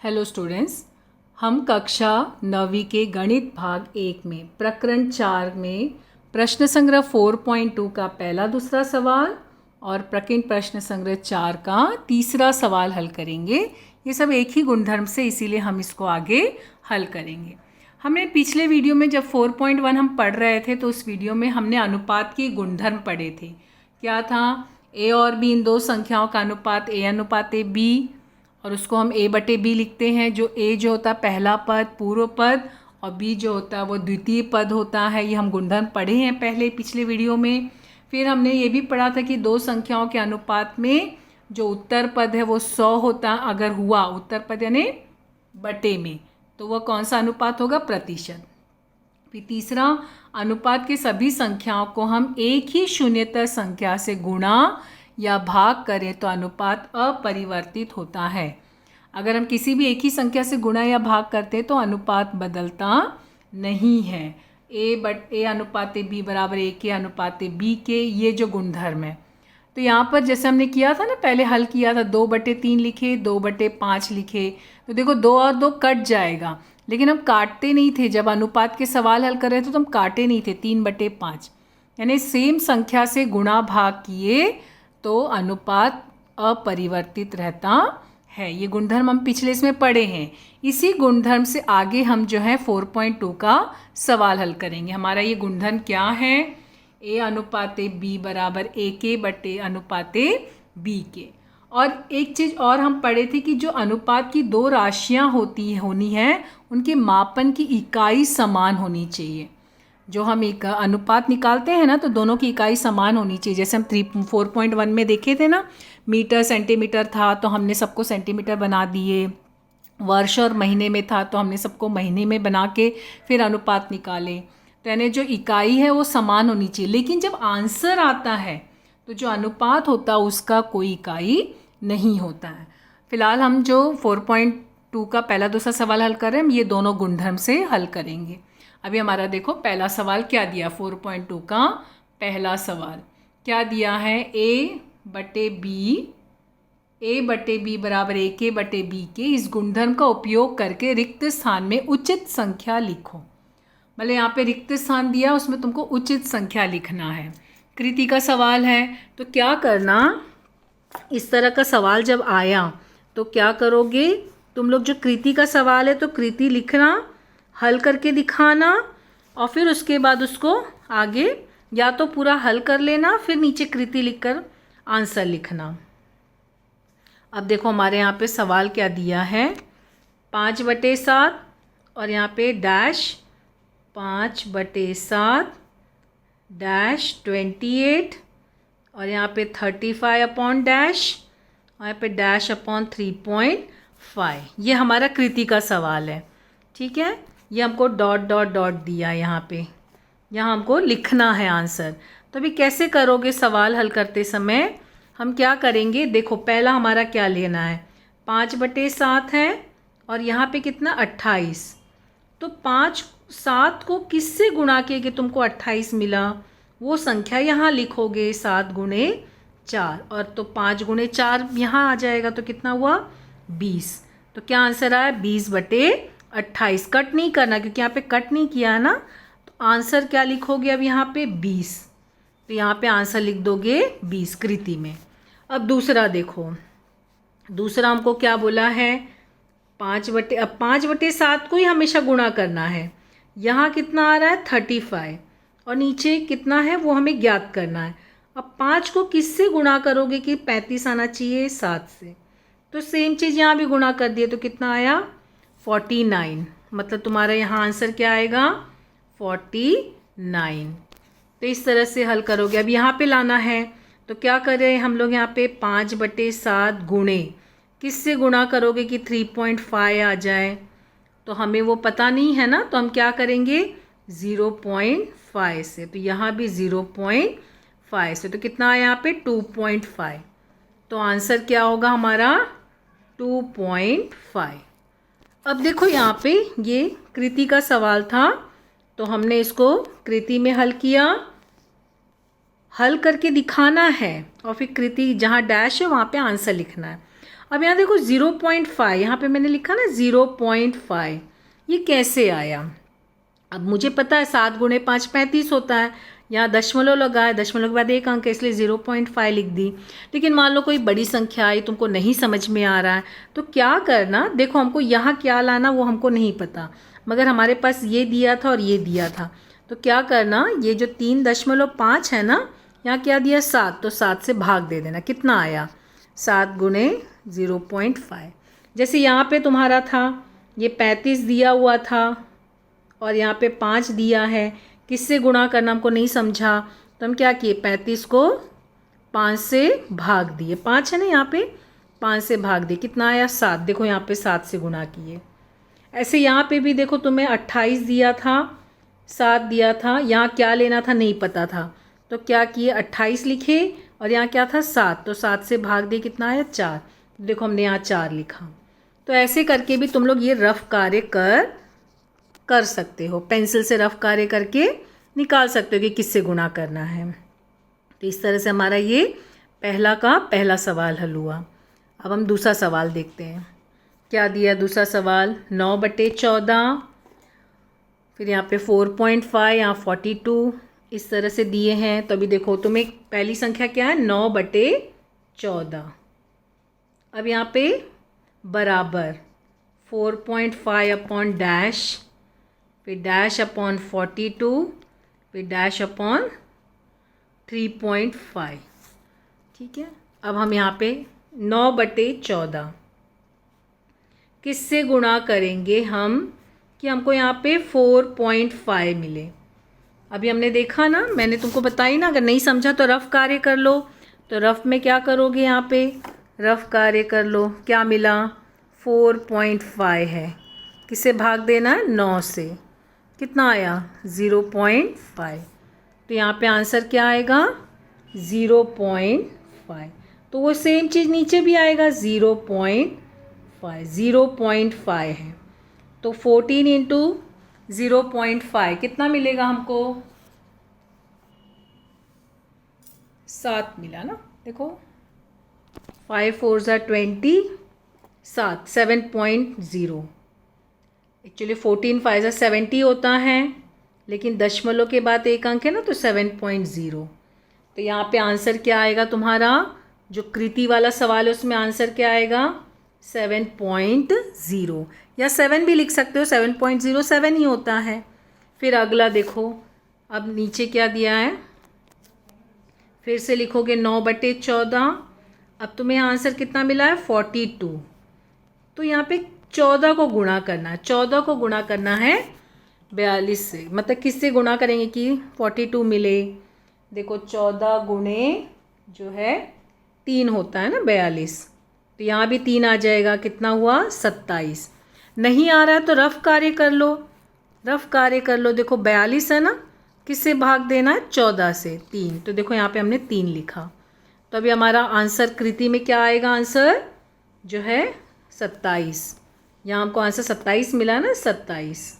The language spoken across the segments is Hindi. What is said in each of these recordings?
हेलो स्टूडेंट्स, हम कक्षा 9वीं के गणित भाग 1 में प्रकरण 4 में प्रश्न संग्रह 4.2 का पहला दूसरा सवाल और प्रकीर्ण प्रश्न संग्रह 4 का तीसरा सवाल हल करेंगे। ये सब एक ही गुणधर्म से, इसीलिए हम इसको आगे हल करेंगे। हमने पिछले वीडियो में जब 4.1 हम पढ़ रहे थे तो उस वीडियो में हमने अनुपात के गुणधर्म पढ़े थे। क्या था? ए और बी, इन दो संख्याओं का अनुपात ए अनुपात ए बी, और उसको हम ए बटे बी लिखते हैं। जो ए जो होता है पहला पद, पूर्व पद, और बी जो होता है वो द्वितीय पद होता है। ये हम गुणधर्म पढ़े हैं पहले पिछले वीडियो में। फिर हमने ये भी पढ़ा था कि दो संख्याओं के अनुपात में जो उत्तर पद है वो 100 होता, अगर हुआ उत्तर पद यानी बटे में, तो वह कौन सा अनुपात होगा? प्रतिशत। फिर तीसरा, अनुपात के सभी संख्याओं को हम एक ही शून्यतर संख्या से गुणा या भाग करें तो अनुपात अपरिवर्तित होता है। अगर हम किसी भी एक ही संख्या से गुणा या भाग करते हैं तो अनुपात बदलता नहीं है। ए अनुपात बी बराबर ए के अनुपात बी के, ये जो गुणधर्म है। तो यहाँ पर जैसे हमने किया था ना, पहले हल किया था, 2/3 लिखे, 2/5 लिखे, तो देखो 2 और 2 कट जाएगा, लेकिन हम काटते नहीं थे। जब अनुपात के सवाल हल कर रहे थे तो हम काटे नहीं थे। 3/5 यानी सेम संख्या से गुणा भाग किए तो अनुपात अपरिवर्तित रहता है। ये गुणधर्म हम पिछले इसमें पढ़े हैं। इसी गुणधर्म से आगे हम जो है 4.2 का सवाल हल करेंगे। हमारा ये गुणधर्म क्या है? ए अनुपात बी बराबर ए के बटे अनुपात बी के। और एक चीज़ और हम पढ़े थे कि जो अनुपात की दो राशियाँ होनी हैं, उनके मापन की इकाई समान होनी चाहिए। जो हम एक अनुपात निकालते हैं ना, तो दोनों की इकाई समान होनी चाहिए। जैसे हम 4.1 में देखे थे ना, मीटर सेंटीमीटर था तो हमने सबको सेंटीमीटर बना दिए। वर्ष और महीने में था तो हमने सबको महीने में बना के फिर अनुपात निकाले। तो यानी जो इकाई है वो समान होनी चाहिए। लेकिन जब आंसर आता है तो जो अनुपात होता है उसका कोई इकाई नहीं होता है। फिलहाल हम जो 4.2 का पहला दूसरा सवाल हल कर रहे हैं, हम ये दोनों गुणधर्म से हल करेंगे। अभी हमारा देखो पहला सवाल क्या दिया। 4.2 का पहला सवाल क्या दिया है? ए बटे बी बराबर ए के बटे बी के, इस गुणधर्म का उपयोग करके रिक्त स्थान में उचित संख्या लिखो। मतलब यहाँ पे रिक्त स्थान दिया, उसमें तुमको उचित संख्या लिखना है। कृति का सवाल है तो क्या करना, इस तरह का सवाल जब आया तो क्या करोगे तुम लोग? जो कृति का सवाल है तो कृति लिखना, हल करके दिखाना, और फिर उसके बाद उसको आगे या तो पूरा हल कर लेना, फिर नीचे कृति लिखकर आंसर लिखना। अब देखो हमारे यहाँ पे सवाल क्या दिया है, 5/7 और यहाँ पे डैश 5/7 डैश 28 और यहाँ पे 35 अपॉन डैश और यहाँ पे डैश अपॉन 3.5। ये हमारा कृति का सवाल है। ठीक है, ये हमको डॉट डॉट डॉट दिया यहाँ पे, यहाँ हमको लिखना है आंसर। तो अभी कैसे करोगे सवाल हल करते समय? हम क्या करेंगे, देखो पहला हमारा क्या लेना है, 5/7 है और यहाँ पे कितना 28। तो 7 को किससे गुणा किए कि तुमको 28 मिला, वो संख्या यहाँ लिखोगे 7 गुणे 4, और तो 5 गुणे 4 यहाँ आ जाएगा, तो कितना हुआ 20। तो क्या आंसर आया? 20/28। कट नहीं करना क्योंकि यहाँ पे कट नहीं किया है ना, तो आंसर क्या लिखोगे अब यहाँ पे 20। तो यहाँ पे आंसर लिख दोगे 20 कृति में। अब दूसरा देखो, दूसरा हमको क्या बोला है, 5/7 को ही हमेशा गुणा करना है। यहाँ कितना आ रहा है 35 और नीचे कितना है वो हमें ज्ञात करना है। अब 5 को किससे गुणा करोगे कि 35 आना चाहिए? 7 से। तो सेम चीज़ यहाँ भी गुणा कर दिए तो कितना आया 49। मतलब तुम्हारा यहाँ आंसर क्या आएगा 49। तो इस तरह से हल करोगे। अब यहाँ पे लाना है तो क्या करें हम लोग, यहाँ पे 5/7 गुणे किससे गुणा करोगे कि 3.5 आ जाए? तो हमें वो पता नहीं है ना, तो हम क्या करेंगे 0.5 से। तो यहाँ भी 0.5 से, तो कितना आया यहाँ पे 2.5। तो आंसर क्या होगा हमारा 2.5। अब देखो यहाँ पे ये कृति का सवाल था तो हमने इसको कृति में हल किया, हल करके दिखाना है, और फिर कृति जहाँ डैश है वहाँ पे आंसर लिखना है। अब यहाँ देखो 0.5, यहाँ पे मैंने लिखा ना 0.5, ये कैसे आया? अब मुझे पता है 7 गुणे 5 35 होता है, यहाँ दशमलव लगा है, दशमलव के बाद एक अंक है, इसलिए 0.5 लिख दी। लेकिन मान लो कोई बड़ी संख्या आई, तुमको नहीं समझ में आ रहा है, तो क्या करना, देखो हमको यहाँ क्या लाना वो हमको नहीं पता, मगर हमारे पास ये दिया था और ये दिया था, तो क्या करना, ये जो 3.5 है ना, यहाँ क्या दिया 7, तो 7 से भाग दे देना। कितना आया? 7 गुणे 0.5। जैसे यहाँ पे तुम्हारा था ये 35 दिया हुआ था और यहाँ पे 5 दिया है, किससे गुणा करना हमको नहीं समझा, तो हम क्या किए, 35 को 5 से भाग दिए, 5 है ना यहाँ पे, 5 से भाग दिए, कितना आया 7। देखो यहाँ पे 7 से गुणा किए। ऐसे यहाँ पे भी देखो तुम्हें 28 दिया था, 7 दिया था, यहाँ क्या लेना था नहीं पता था, तो क्या किए 28 लिखे और यहाँ क्या था 7, तो 7 से भाग दिए, कितना आया 4। देखो हमने यहाँ 4 लिखा। तो ऐसे करके भी तुम लोग ये रफ कार्य कर सकते हो, पेंसिल से रफ कार्य करके निकाल सकते हो कि किससे गुणा करना है। तो इस तरह से हमारा ये पहला का पहला सवाल हल हुआ। अब हम दूसरा सवाल देखते हैं। क्या दिया दूसरा सवाल, 9/14, फिर यहाँ पे 4.5, यहाँ 42, इस तरह से दिए हैं। तो अभी देखो तुम्हें पहली संख्या क्या है, 9/14। अब यहाँ पे बराबर 4.5 अपॉन डैश, फिर डैश अपॉन 42, फिर डैश अपॉन 3.5। ठीक है, अब हम यहाँ पे 9/14 किससे गुणा करेंगे हम कि हमको यहाँ पे 4.5 मिले। अभी हमने देखा ना, मैंने तुमको बताई ना, अगर नहीं समझा तो रफ कार्य कर लो। तो रफ में क्या करोगे, यहाँ पे रफ कार्य कर लो। क्या मिला, 4.5 है, किससे भाग देना है 9 से, कितना आया 0.5। तो यहाँ पे आंसर क्या आएगा 0.5। तो वो सेम चीज़ नीचे भी आएगा 0.5 है। तो 14 इंटू 0.5 कितना मिलेगा हमको, 7 मिला ना। देखो 5 4 ज़ा 20, 7.0। एक्चुअली 14 5 ज़ा 70 होता है, लेकिन दशमलव के बाद एक अंक है ना, तो 7.0। तो यहाँ पे आंसर क्या आएगा तुम्हारा, जो कृति वाला सवाल है उसमें आंसर क्या आएगा 7.0, या 7 भी लिख सकते हो, 7.07 ही होता है। फिर अगला देखो, अब नीचे क्या दिया है, फिर से लिखोगे 9/14। अब तुम्हें आंसर कितना मिला है 42। तो यहाँ पे 14 को गुणा करना है, 14 को गुणा करना है 42 से, मतलब किससे गुणा करेंगे कि 42 मिले। देखो 14 गुणे जो है 3 होता है ना 42, तो यहाँ भी 3 आ जाएगा, कितना हुआ 27। नहीं आ रहा है तो रफ कार्य कर लो, रफ कार्य कर लो। देखो 42 है ना, किससे भाग देना है 14 से, 3। तो देखो यहाँ पे हमने 3 लिखा। तो अभी हमारा आंसर कृति में क्या आएगा, आंसर जो है 27। यहाँ हमको आंसर 27 मिला ना, 27।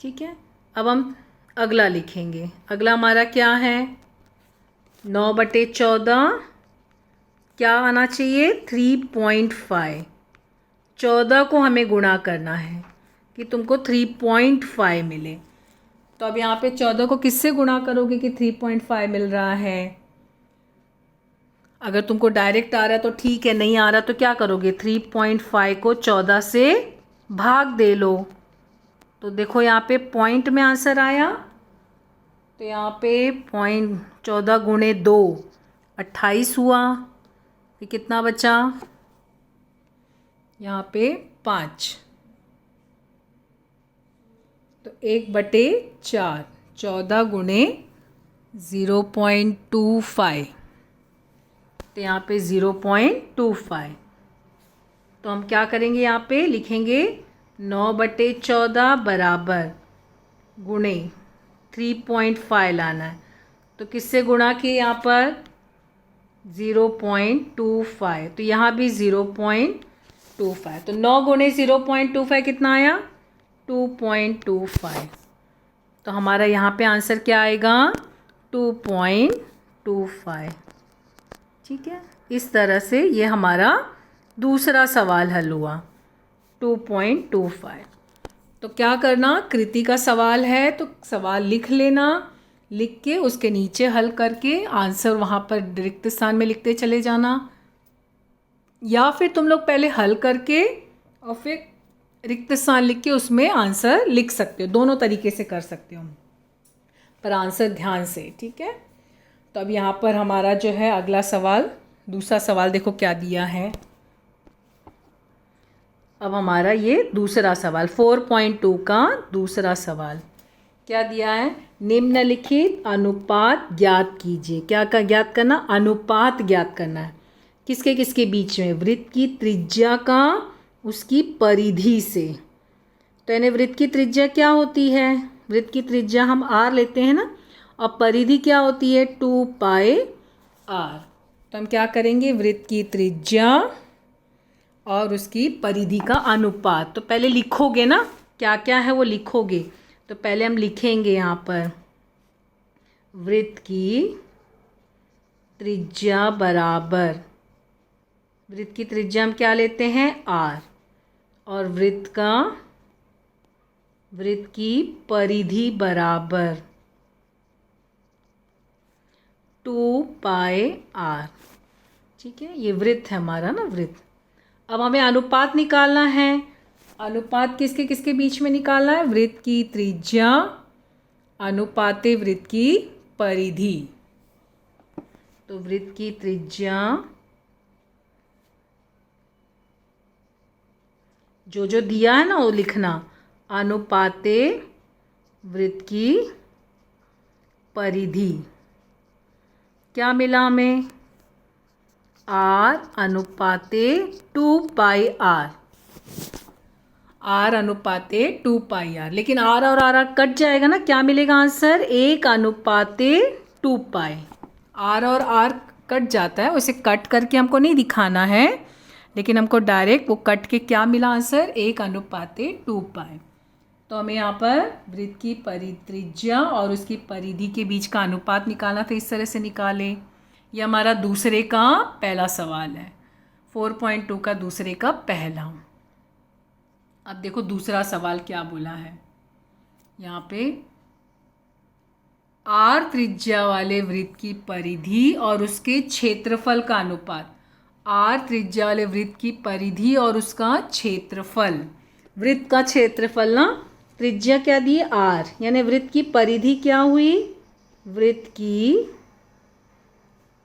ठीक है, अब हम अगला लिखेंगे। अगला हमारा क्या है 9/14, क्या आना चाहिए 3.5। 14 को हमें गुणा करना है कि तुमको 3.5 मिले। तो अब यहाँ पे 14 को किससे गुणा करोगे कि 3.5 मिल रहा है। अगर तुमको डायरेक्ट आ रहा है तो ठीक है, नहीं आ रहा तो क्या करोगे, 3.5 को 14 से भाग दे लो। तो देखो यहाँ पे पॉइंट में आंसर आया, तो यहाँ पे 14 गुणे 2 28 हुआ। फिर कितना बचा, यहाँ पे 5, तो 1/4, 14 गुणे 0.25, तो यहाँ पे 0.25। तो हम क्या करेंगे, यहाँ पे लिखेंगे 9/14 बराबर गुणे 3.5 लाना है। तो किससे गुणा किए यहाँ पर 0.25, तो यहाँ भी 0.25। तो 9 गुणे 0.25 कितना आया 2.25। तो हमारा यहाँ पे आंसर क्या आएगा 2.25। ठीक है, इस तरह से ये हमारा दूसरा सवाल हल हुआ 2.25। तो क्या करना, कृति का सवाल है तो सवाल लिख लेना, लिख के उसके नीचे हल करके आंसर वहाँ पर रिक्त स्थान में लिखते चले जाना, या फिर तुम लोग पहले हल करके और फिर रिक्त स्थान लिख के उसमें आंसर लिख सकते हो। दोनों तरीके से कर सकते हो, पर आंसर ध्यान से, ठीक है। तो अब यहाँ पर हमारा जो है अगला सवाल, दूसरा सवाल देखो क्या दिया है। अब हमारा ये दूसरा सवाल 4.2 का दूसरा सवाल क्या दिया है, निम्नलिखित अनुपात ज्ञात कीजिए। क्या का ज्ञात करना, अनुपात ज्ञात करना है। किसके किसके बीच में, वृत्त की त्रिज्या का उसकी परिधि से। तो यानी वृत्त की त्रिज्या क्या होती है, वृत्त की त्रिज्या हम r लेते हैं ना, और परिधि क्या होती है 2πr। तो हम क्या करेंगे, वृत्त की त्रिज्या और उसकी परिधि का अनुपात। तो पहले लिखोगे ना, क्या क्या है वो लिखोगे। तो पहले हम लिखेंगे यहाँ पर वृत्त की त्रिज्या बराबर, वृत्त की त्रिज्या हम क्या लेते हैं r, और वृत्त की परिधि बराबर 2πr। ठीक है, ये वृत्त है हमारा ना, वृत्त। अब हमें अनुपात निकालना है। अनुपात किसके किसके बीच में निकालना है, वृत्त की त्रिज्या अनुपाते वृत्त की परिधि। तो वृत्त की त्रिज्या जो जो दिया है ना वो लिखना, अनुपाते वृत्त की परिधि। क्या मिला हमें, r अनुपाते 2πr, r अनुपाते 2πr। लेकिन r और r कट जाएगा ना, क्या मिलेगा आंसर, 1 अनुपाते 2π। r और r कट जाता है, उसे कट करके हमको नहीं दिखाना है, लेकिन हमको डायरेक्ट वो कट के क्या मिला आंसर, 1 अनुपाते 2π। तो हमें यहाँ पर वृत्त की त्रिज्या और उसकी परिधि के बीच का अनुपात निकालना था, इस तरह से निकाले। ये हमारा दूसरे का पहला सवाल है, 4.2 का दूसरे का पहला। अब देखो दूसरा सवाल क्या बोला है यहाँ पे, r त्रिज्या वाले वृत्त की परिधि और उसके क्षेत्रफल का अनुपात। r त्रिज्या वाले वृत्त की परिधि और उसका क्षेत्रफल, वृत्त का क्षेत्रफल ना, त्रिज्या क्या दी r, यानी वृत्त की परिधि क्या हुई, वृत्त की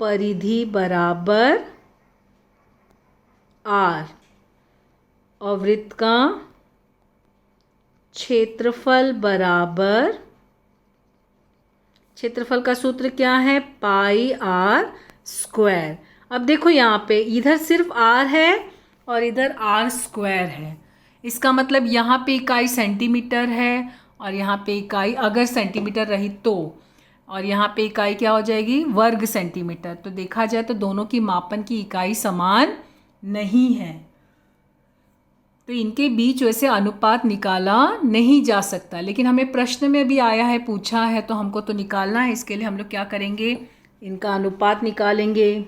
परिधि बराबर r, और वृत्त का क्षेत्रफल बराबर, क्षेत्रफल का सूत्र क्या है, πr²। अब देखो यहाँ पे इधर सिर्फ r है और इधर r² है। इसका मतलब यहाँ पे इकाई सेंटीमीटर है और यहाँ पे इकाई अगर सेंटीमीटर रही तो, और यहाँ पे इकाई क्या हो जाएगी, वर्ग सेंटीमीटर। तो देखा जाए तो दोनों की मापन की इकाई समान नहीं है, तो इनके बीच वैसे अनुपात निकाला नहीं जा सकता। लेकिन हमें प्रश्न में भी आया है, पूछा है, तो हमको तो निकालना है। इसके लिए हम लोग क्या करेंगे, इनका अनुपात निकालेंगे।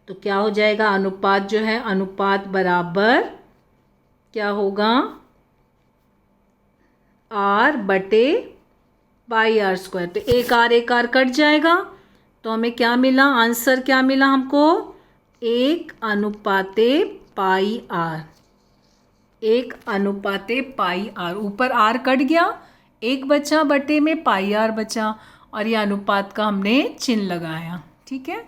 तो क्या हो जाएगा, अनुपात जो है, अनुपात बराबर क्या होगा, r/πr²। तो एक r कट जाएगा, तो हमें क्या मिला, आंसर क्या मिला हमको, 1 अनुपाते πr, 1 अनुपाते πr। ऊपर r कट गया, 1 बचा, बटे में πr बचा, और ये अनुपात का हमने चिन्ह लगाया। ठीक है,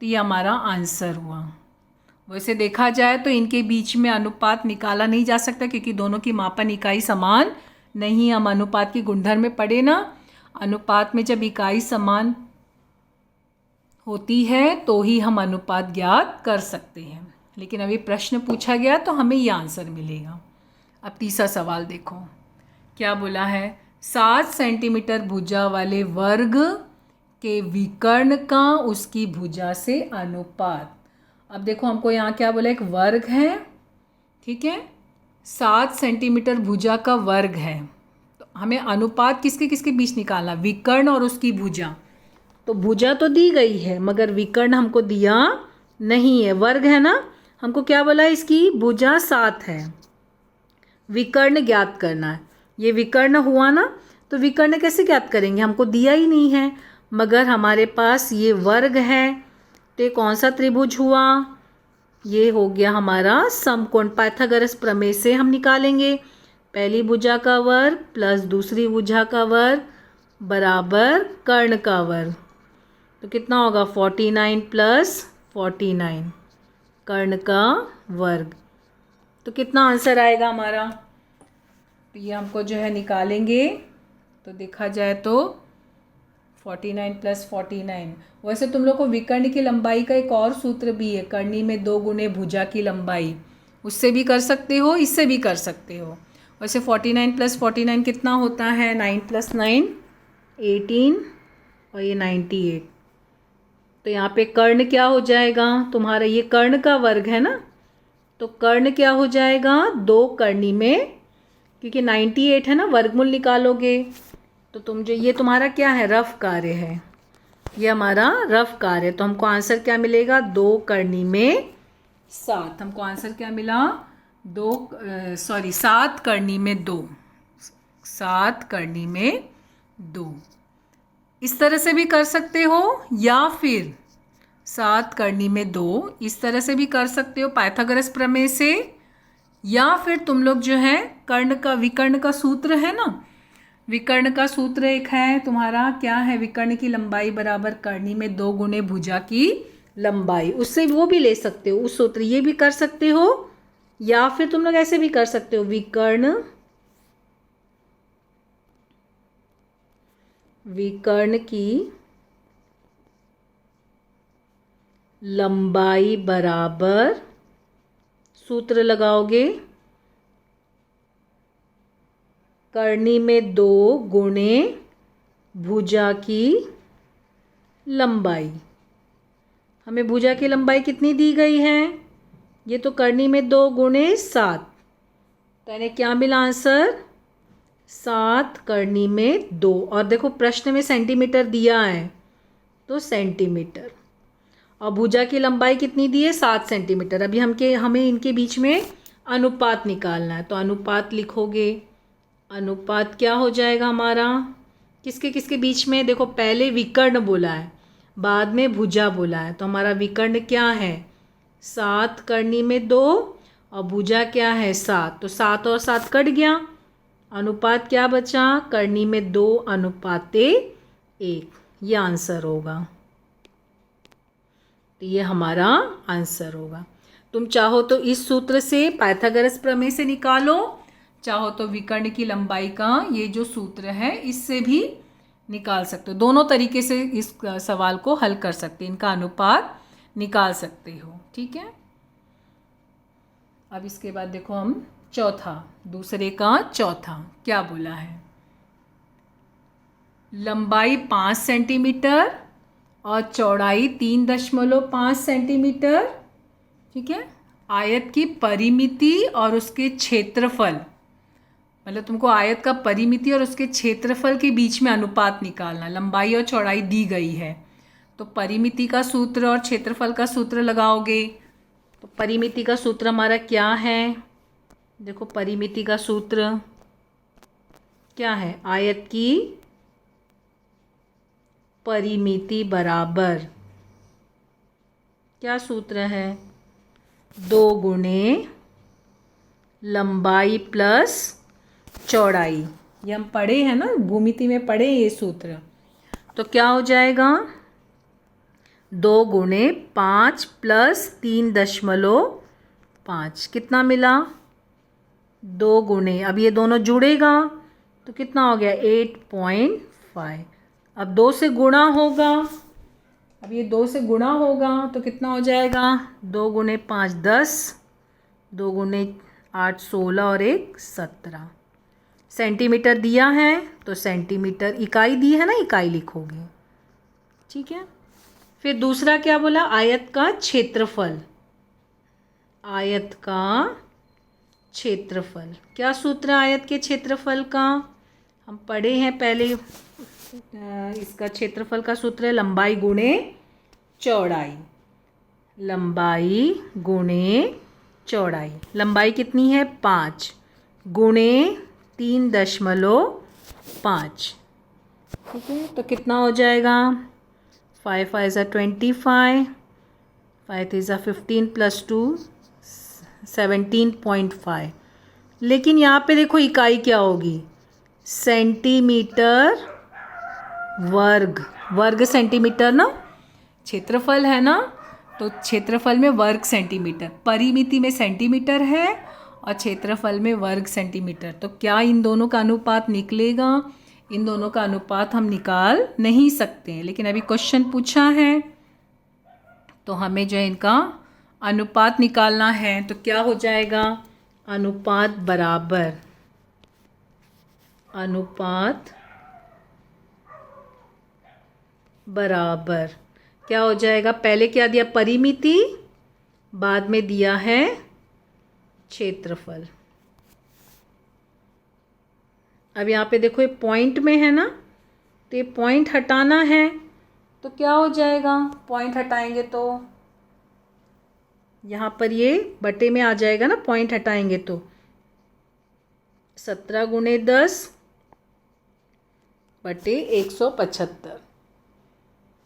तो ये हमारा आंसर हुआ। वैसे देखा जाए तो इनके बीच में अनुपात निकाला नहीं जा सकता, क्योंकि दोनों की मापन इकाई समान नहीं। हम अनुपात की गुणधर्म में पढ़े ना, अनुपात में जब इकाई समान होती है तो ही हम अनुपात ज्ञात कर सकते हैं। लेकिन अभी प्रश्न पूछा गया तो हमें ये आंसर मिलेगा। अब तीसरा सवाल देखो क्या बोला है, 7 सेंटीमीटर भुजा वाले वर्ग के विकर्ण का उसकी भुजा से अनुपात। अब देखो हमको यहाँ क्या बोला, एक वर्ग है, ठीक है, 7 सेंटीमीटर भुजा का वर्ग है। तो हमें अनुपात किसके किसके बीच निकालना, विकर्ण और उसकी भुजा। तो भुजा तो दी गई है मगर विकर्ण हमको दिया नहीं है, वर्ग है ना, हमको क्या बोला, इसकी भुजा 7 है, विकर्ण ज्ञात करना है। ये विकर्ण हुआ ना, तो विकर्ण कैसे ज्ञात करेंगे, हमको दिया ही नहीं है, मगर हमारे पास ये वर्ग है, तो ये कौन सा त्रिभुज हुआ, ये हो गया हमारा समकोण। पाइथागोरस प्रमेय से हम निकालेंगे, पहली भुजा का वर्ग प्लस दूसरी भुजा का वर्ग बराबर कर्ण का वर्ग, तो कितना होगा 49 प्लस 49 कर्ण का वर्ग। तो कितना आंसर आएगा हमारा, तो ये हमको जो है निकालेंगे, तो देखा जाए तो 49 प्लस 49। वैसे तुम लोग को विकर्ण की लंबाई का एक और सूत्र भी है, कर्णी में 2 गुणे भुजा की लंबाई, उससे भी कर सकते हो, इससे भी कर सकते हो। वैसे 49 प्लस 49 कितना होता है, 9 प्लस 9 18 और ये 98। तो यहाँ पे कर्ण क्या हो जाएगा तुम्हारा, ये कर्ण का वर्ग है ना, तो कर्ण क्या हो जाएगा 2 कर्णी में, क्योंकि 98 है ना, वर्गमूल निकालोगे तो तुम जो, ये तुम्हारा क्या है, रफ कार्य है, ये हमारा रफ कार्य है, तो हमको आंसर क्या मिलेगा 2 कर्णी में 7। हमको आंसर क्या मिला 7 कर्णी में 2, 7 कर्णी में 2। इस तरह से भी कर सकते हो, या फिर 7 कर्णी में 2 इस तरह से भी कर सकते हो पाइथागोरस प्रमेय से, या फिर तुम लोग जो है कर्ण का, विकर्ण का सूत्र है ना, विकर्ण का सूत्र एक है तुम्हारा, क्या है, विकर्ण की लंबाई बराबर कर्णी में 2 गुणे भुजा की लंबाई, उससे वो भी ले सकते हो उस सूत्र, ये भी कर सकते हो, या फिर तुम लोग ऐसे भी कर सकते हो, विकर्ण की लंबाई बराबर, सूत्र लगाओगे कर्णी में 2 गुणे भुजा की लंबाई। हमें भुजा की लंबाई कितनी दी गई है, ये तो कर्णी में 2 गुणे 7, तो इन्हें क्या मिला आंसर 7 कर्णी में 2। और देखो प्रश्न में सेंटीमीटर दिया है, तो सेंटीमीटर, और भुजा की लंबाई कितनी दी है 7 सेंटीमीटर। अभी हमें इनके बीच में अनुपात निकालना है, तो अनुपात लिखोगे, अनुपात क्या हो जाएगा हमारा, किसके किसके बीच में, देखो पहले विकर्ण बोला है, बाद में भुजा बोला है, तो हमारा विकर्ण क्या है 7 कर्णी में 2 और भुजा क्या है 7, तो 7 और 7 कट गया, अनुपात क्या बचा, कर्णी में 2 अनुपाते 1, ये आंसर होगा। तो ये हमारा आंसर होगा। तुम चाहो तो इस सूत्र से, पाइथागोरस प्रमेय से निकालो, चाहो तो विकर्ण की लंबाई का ये जो सूत्र है इससे भी निकाल सकते हो। दोनों तरीके से इस सवाल को हल कर सकते हैं, इनका अनुपात निकाल सकते हो, ठीक है। अब इसके बाद देखो हम चौथा, दूसरे का चौथा क्या बोला है, लंबाई 5 सेंटीमीटर और चौड़ाई 3.5 सेंटीमीटर, ठीक है। आयत की परिमिति और उसके क्षेत्रफल, मतलब तुमको आयत का परिमिति और उसके क्षेत्रफल के बीच में अनुपात निकालना, लंबाई और चौड़ाई दी गई है, तो परिमिति का सूत्र और क्षेत्रफल का सूत्र लगाओगे। तो परिमिति का सूत्र हमारा क्या है, देखो परिमिति का सूत्र क्या है, आयत की परिमिति बराबर क्या सूत्र है, 2 गुणे लंबाई प्लस चौड़ाई, ये हम पढ़े हैं ना, भूमिति में पढ़े ये सूत्र। तो क्या हो जाएगा 2 गुणे 5 प्लस 3.5, कितना मिला 2 गुणे, अब ये दोनों जुड़ेगा तो कितना हो गया 8.5। अब 2 से गुणा होगा, अब ये 2 से गुणा होगा तो कितना हो जाएगा 2 गुणे 5 10, 2 गुणे 8 16 और 1 17। सेंटीमीटर दिया है तो सेंटीमीटर, इकाई दी है ना, इकाई लिखोगे, ठीक है। फिर दूसरा क्या बोला, आयत का क्षेत्रफल, आयत का क्षेत्रफल, क्या सूत्र आयत के क्षेत्रफल का, हम पढ़े हैं पहले, इसका क्षेत्रफल का सूत्र है लंबाई गुणे चौड़ाई, लंबाई गुणे चौड़ाई। लंबाई कितनी है 5 गुणे 3.5। ठीक है, तो कितना हो जाएगा 5 5 = 25, 5 3 = 15 + 2 17.5। लेकिन यहाँ पे देखो इकाई क्या होगी, सेंटीमीटर वर्ग। वर्ग सेंटीमीटर ना, क्षेत्रफल है ना, तो क्षेत्रफल में वर्ग सेंटीमीटर, परिमिति में सेंटीमीटर है और क्षेत्रफल में वर्ग सेंटीमीटर। तो क्या इन दोनों का अनुपात निकलेगा? इन दोनों का अनुपात हम निकाल नहीं सकते हैं, लेकिन अभी क्वेश्चन पूछा है तो हमें जो है इनका अनुपात निकालना है। तो क्या हो जाएगा, अनुपात बराबर क्या हो जाएगा, पहले क्या दिया परिमिति, बाद में दिया है क्षेत्रफल। अब यहाँ पे देखो ये पॉइंट में है ना, तो ये पॉइंट हटाना है, तो क्या हो जाएगा, पॉइंट हटाएंगे तो यहाँ पर ये बटे में आ जाएगा ना, पॉइंट हटाएंगे तो 17 × 10 बटे 175।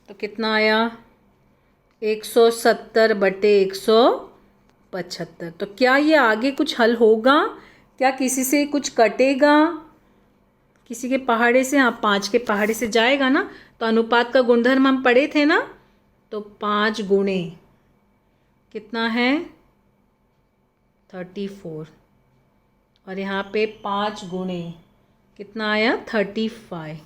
तो कितना आया 170 बटे 175। तो क्या ये आगे कुछ हल होगा, क्या किसी से कुछ कटेगा, किसी के पहाड़े से, हाँ 5 के पहाड़े से जाएगा ना। तो अनुपात का गुणधर्म हम पढ़े थे ना, तो 5 गुणे कितना है 34, और यहाँ पे 5 गुणे कितना आया 35।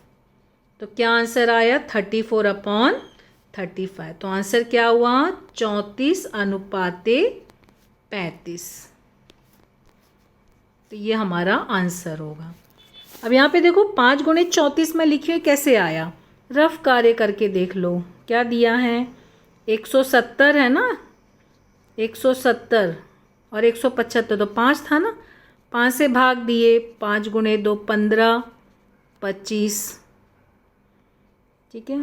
तो क्या आंसर आया 34/35। तो आंसर क्या हुआ 34:35। तो ये हमारा आंसर होगा। अब यहाँ पे देखो 5 × 34 में लिखिए कैसे आया, रफ कार्य करके देख लो। क्या दिया है 170 है ना, 170 और 175, तो 5 था ना, 5 से भाग दिए, 5 × 2 15, 25। ठीक है,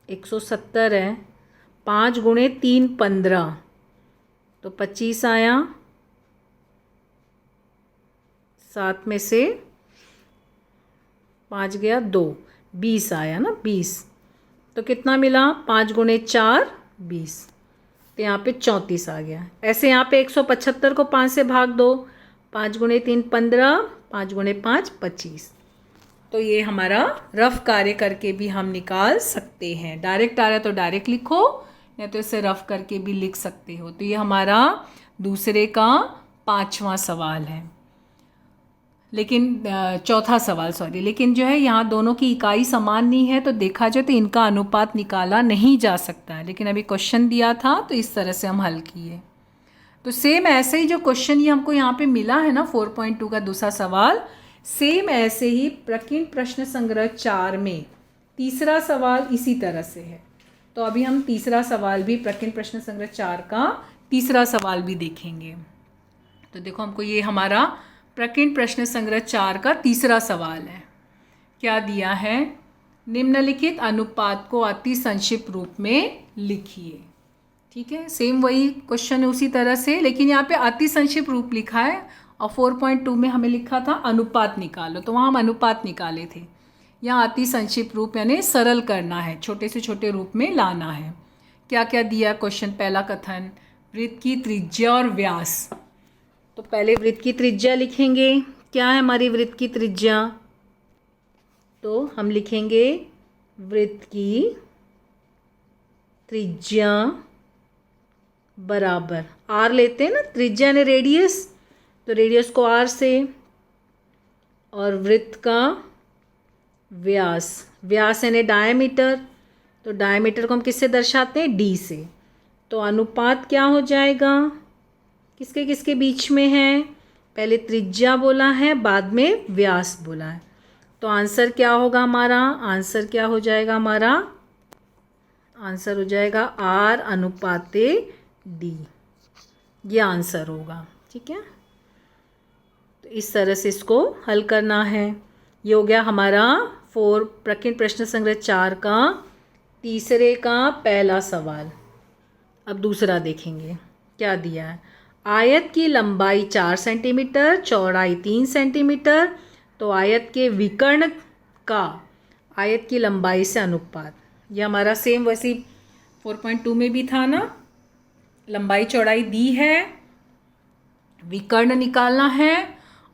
एक 170 है, 5 × 3 15, तो 25 आया, 7 में से 5 गया 2, 20 आया ना, 20। तो कितना मिला 5 × 4 20, तो यहाँ पे 34 आ गया। ऐसे यहाँ पे 175 को 5 से भाग दो, 5 × 3 15, 5 × 5 25। तो ये हमारा रफ कार्य करके भी हम निकाल सकते हैं। डायरेक्ट आ रहा है तो डायरेक्ट लिखो, या तो इसे रफ करके भी लिख सकते हो। तो ये हमारा दूसरे का 5वां सवाल है, लेकिन चौथा सवाल सॉरी। लेकिन जो है यहाँ दोनों की इकाई समान नहीं है, तो देखा जाए तो इनका अनुपात निकाला नहीं जा सकता है। लेकिन अभी क्वेश्चन दिया था तो इस तरह से हम हल किए। तो सेम ऐसे ही जो क्वेश्चन ये हमको यहाँ पे मिला है ना 4.2 का दूसरा सवाल, सेम ऐसे ही प्रकीर्ण प्रश्न संग्रह 4 में तीसरा सवाल इसी तरह से है। तो अभी हम तीसरा सवाल भी प्रकीर्ण प्रश्न संग्रह 4 का तीसरा सवाल भी देखेंगे। तो देखो हमको ये हमारा प्रकीर्ण प्रश्न संग्रह 4 का तीसरा सवाल है। क्या दिया है, निम्नलिखित अनुपात को अति संक्षिप्त रूप में लिखिए। ठीक है, सेम वही क्वेश्चन है उसी तरह से, लेकिन यहाँ पे अति संक्षिप्त रूप लिखा है और 4.2 में हमें लिखा था अनुपात निकालो, तो वहाँ हम अनुपात निकाले थे। यहाँ अति संक्षिप्त रूप यानी सरल करना है, छोटे से छोटे रूप में लाना है। क्या क्या दिया क्वेश्चन, पहला कथन वृत्त की त्रिज्या और व्यास। तो पहले वृत्त की त्रिज्या लिखेंगे। क्या है हमारी वृत्त की त्रिज्या, तो हम लिखेंगे वृत्त की त्रिज्या बराबर, आर लेते हैं ना, त्रिज्या ने रेडियस, तो रेडियस को आर से, और वृत्त का व्यास, व्यास यानी डायमीटर, तो डायमीटर को हम किससे दर्शाते हैं डी से। तो अनुपात क्या हो जाएगा, किसके किसके बीच में है, पहले त्रिज्या बोला है बाद में व्यास बोला है। तो आंसर क्या होगा हमारा, आंसर क्या हो जाएगा हमारा, आंसर हो जाएगा आर अनुपाते डी, ये आंसर होगा। ठीक है, तो इस तरह से इसको हल करना है। ये हो गया हमारा प्रकीर्ण प्रश्न संग्रह 4 का तीसरे का पहला सवाल। अब दूसरा देखेंगे क्या दिया है। आयत की लंबाई 4 सेंटीमीटर, चौड़ाई 3 सेंटीमीटर, तो आयत के विकर्ण का आयत की लंबाई से अनुपात। यह हमारा सेम वैसी 4.2 में भी था ना। लंबाई चौड़ाई दी है, विकर्ण निकालना है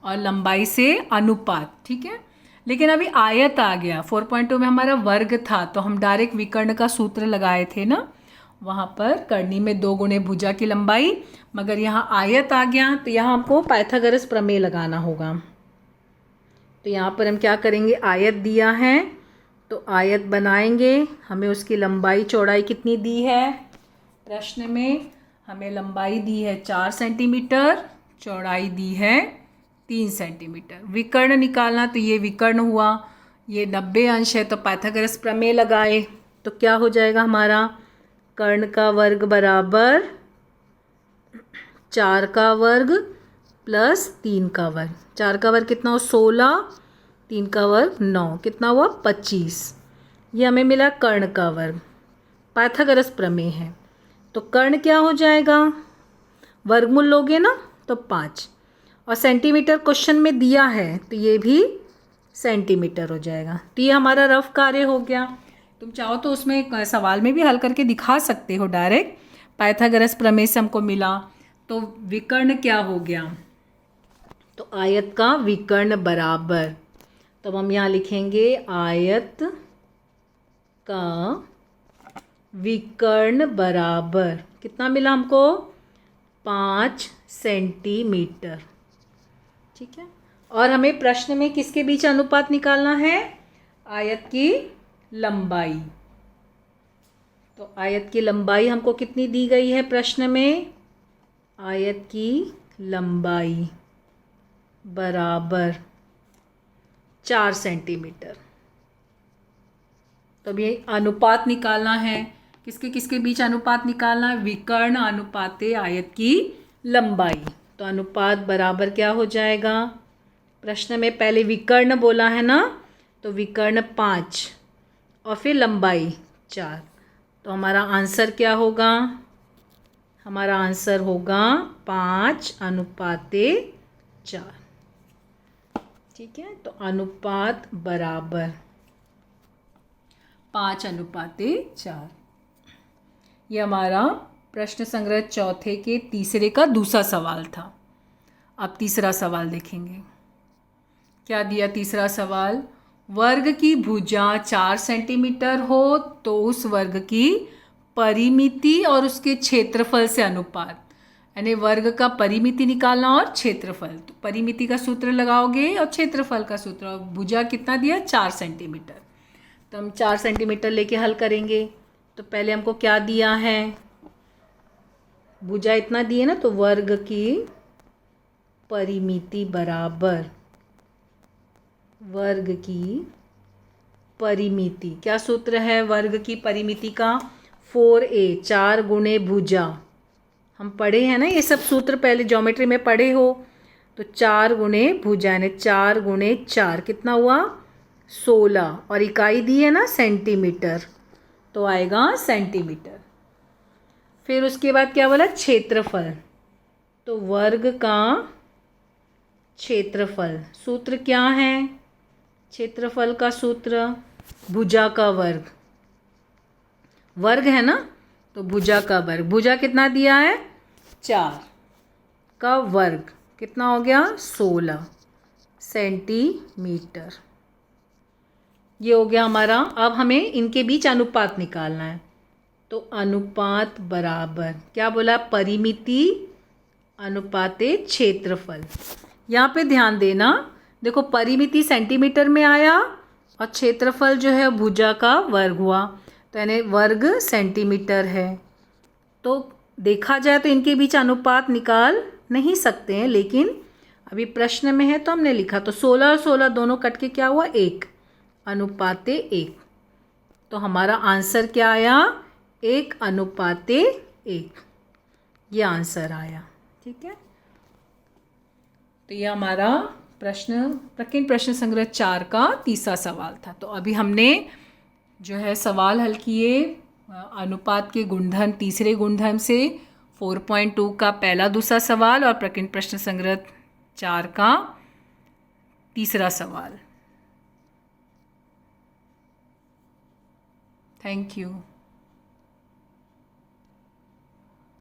और लंबाई से अनुपात, ठीक है। लेकिन अभी आयत आ गया, 4.2 में हमारा वर्ग था तो हम डायरेक्ट विकर्ण का सूत्र लगाए थे ना, वहाँ पर कर्णी में 2 गुणे भुजा की लंबाई, मगर यहाँ आयत आ गया तो यहाँ हमको पाइथागोरस प्रमेय लगाना होगा। तो यहाँ पर हम क्या करेंगे, आयत दिया है तो आयत बनाएंगे। हमें उसकी लंबाई चौड़ाई कितनी दी है, प्रश्न में हमें लंबाई दी है 4 सेंटीमीटर, चौड़ाई दी है 3 सेंटीमीटर। विकर्ण निकालना, तो ये विकर्ण हुआ, ये 90 अंश है तो पाइथागोरस प्रमेय लगाए तो क्या हो जाएगा हमारा, कर्ण का वर्ग बराबर 4 का वर्ग प्लस 3 का वर्ग। 4 का वर्ग कितना हो 16, 3 का वर्ग 9, कितना हुआ 25। ये हमें मिला कर्ण का वर्ग। पाइथागोरस प्रमेय है तो कर्ण क्या हो जाएगा, वर्गमूल लोगे ना तो 5, और सेंटीमीटर क्वेश्चन में दिया है तो ये भी सेंटीमीटर हो जाएगा। तो ये हमारा रफ कार्य हो गया। तुम चाहो तो उसमें सवाल में भी हल करके दिखा सकते हो डायरेक्ट। पाइथागोरस प्रमेय से हमको मिला तो विकर्ण क्या हो गया, तो आयत का विकर्ण बराबर, तो हम यहाँ लिखेंगे आयत का विकर्ण बराबर कितना मिला हमको, 5 सेंटीमीटर, ठीक है। और हमें प्रश्न में किसके बीच अनुपात निकालना है, आयत की लंबाई। तो आयत की लंबाई हमको कितनी दी गई है प्रश्न में, आयत की लंबाई बराबर 4 सेंटीमीटर। तो अब ये अनुपात निकालना है, किसके किसके बीच अनुपात निकालना है, विकर्ण अनुपाते आयत की लंबाई। तो अनुपात बराबर क्या हो जाएगा, प्रश्न में पहले विकर्ण बोला है ना, तो विकर्ण 5 और फिर लंबाई 4। तो हमारा आंसर क्या होगा, हमारा आंसर होगा 5 अनुपाते 4, ठीक है। तो अनुपात बराबर 5 अनुपाते 4। ये हमारा प्रश्न संग्रह चौथे के तीसरे का दूसरा सवाल था। अब तीसरा सवाल देखेंगे क्या दिया। तीसरा सवाल, वर्ग की भुजा 4 सेंटीमीटर हो तो उस वर्ग की परिमिति और उसके क्षेत्रफल से अनुपात, यानी वर्ग का परिमिति निकालना और क्षेत्रफल। तो परिमिति का सूत्र लगाओगे और क्षेत्रफल का सूत्र, और भुजा कितना दिया 4 सेंटीमीटर। तो हम 4 सेंटीमीटर लेके हल करेंगे। तो पहले हमको क्या दिया है, भुजा इतना दी है ना, तो वर्ग की परिमिति बराबर वर्ग की परिमिति, क्या सूत्र है वर्ग की परिमिति का, 4a 4 गुणे भुजा। हम पढ़े हैं ना ये सब सूत्र, पहले ज्योमेट्री में पढ़े हो। तो 4 गुणे भुजा यानी 4 गुणे 4 कितना हुआ 16, और इकाई दी है ना सेंटीमीटर, तो आएगा सेंटीमीटर। फिर उसके बाद क्या बोला, क्षेत्रफल। तो वर्ग का क्षेत्रफल, सूत्र क्या है क्षेत्रफल का सूत्र, भुजा का वर्ग, वर्ग है ना तो भुजा का वर्ग। भुजा कितना दिया है 4 का वर्ग कितना हो गया 16 सेंटीमीटर। ये हो गया हमारा। अब हमें इनके बीच अनुपात निकालना है। तो अनुपात बराबर क्या बोला, परिमिति अनुपाते क्षेत्रफल। यहाँ पे ध्यान देना, देखो परिमिति सेंटीमीटर में आया और क्षेत्रफल जो है भुजा का वर्ग हुआ, तो यानी वर्ग सेंटीमीटर है। तो देखा जाए तो इनके बीच अनुपात निकाल नहीं सकते हैं, लेकिन अभी प्रश्न में है तो हमने लिखा। तो 16 और 16 दोनों कट के क्या हुआ 1 अनुपाते 1। तो हमारा आंसर क्या आया 1 अनुपाते 1, ये आंसर आया। ठीक है, तो ये हमारा प्रकीर्णन प्रश्न संग्रह 4 का तीसरा सवाल था। तो अभी हमने जो है सवाल हल किए अनुपात के गुणधर्म, तीसरे गुणधर्म से 4.2 का पहला दूसरा सवाल और प्रकीर्णन प्रश्न संग्रह 4 का तीसरा सवाल। Thank you.